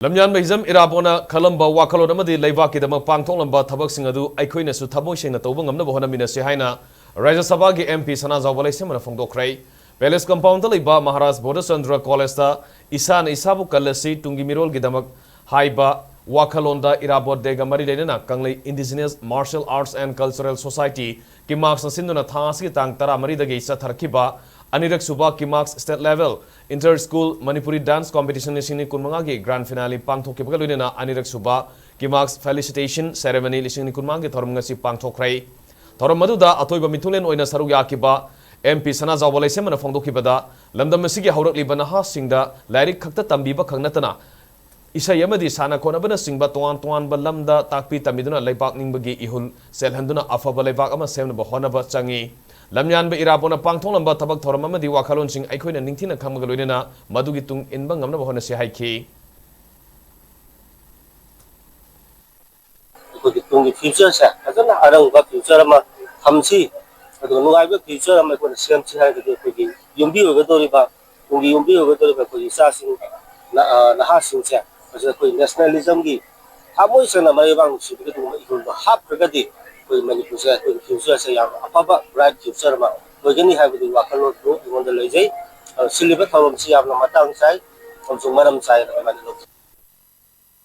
Lamyanba hizam Irawat Wakhallon Wakhallon Amadi Leibakidama Pangthoklamba Thabak Singadu Aikoinasu Thabo Shingna Tobang Amnaba Hotnaminnashi Haina Rajya Sabhagi MP Sanajaoba Semana Pangthoklai Palace Compound Liba Maharaj Bodhachandra College Isan Isabu Kalasi Tungi Mirol Gidamak Haiba Wakhallonda Irawat Dega Marilena Kanglei Indigenous Martial Arts and Cultural Society Kimax Sinduna Thasi Tang Tara Maridagi Satharkiba Anirak Suba Kimax State Level Inter-School Manipuri Dance Competition Lishini Kunmangagi Grand Finale Pangthoklamba Anirak Suba Kimax Felicitation Ceremony Lishini Kunmangi Thormngasi Pangthokrai Thormaduda Atoiba Mitulen Oina Saruyakiba MP Sanajaoba Semana Pangthokibada Lamdam Masigi Haurakliba Naha Singda Lairik Khakta Tambiba Khangnatana Isai amadi sana konabana singba tuan balamda takpi tamiduna leibak ningbagi ihul selhanduna afaba leibak ama semnaba honaba changi Lamyanba Irawat Pangthoklamba Thabak thoram amadi Wakhallon sing aikoina ningthina khamaga loinena madugi tung inba ngamnaba honasi haiki Tungi future sa adana arangba future ma thamsi adu nuaiba future ma ko semchi ha de ko gi yumbi ho ga ba tungi yumbi ho ga ba ko sa sing na ha sing cha asa ko nationalism gi hamoi sana mai bang su ga du mai ko hap ga di ko Manipur sa ko future sa ya apa bright future ma ko gani ha bi Wakhallon do ngon da lei jai siliba thorom si ya na matang sai kom sung maram sai ma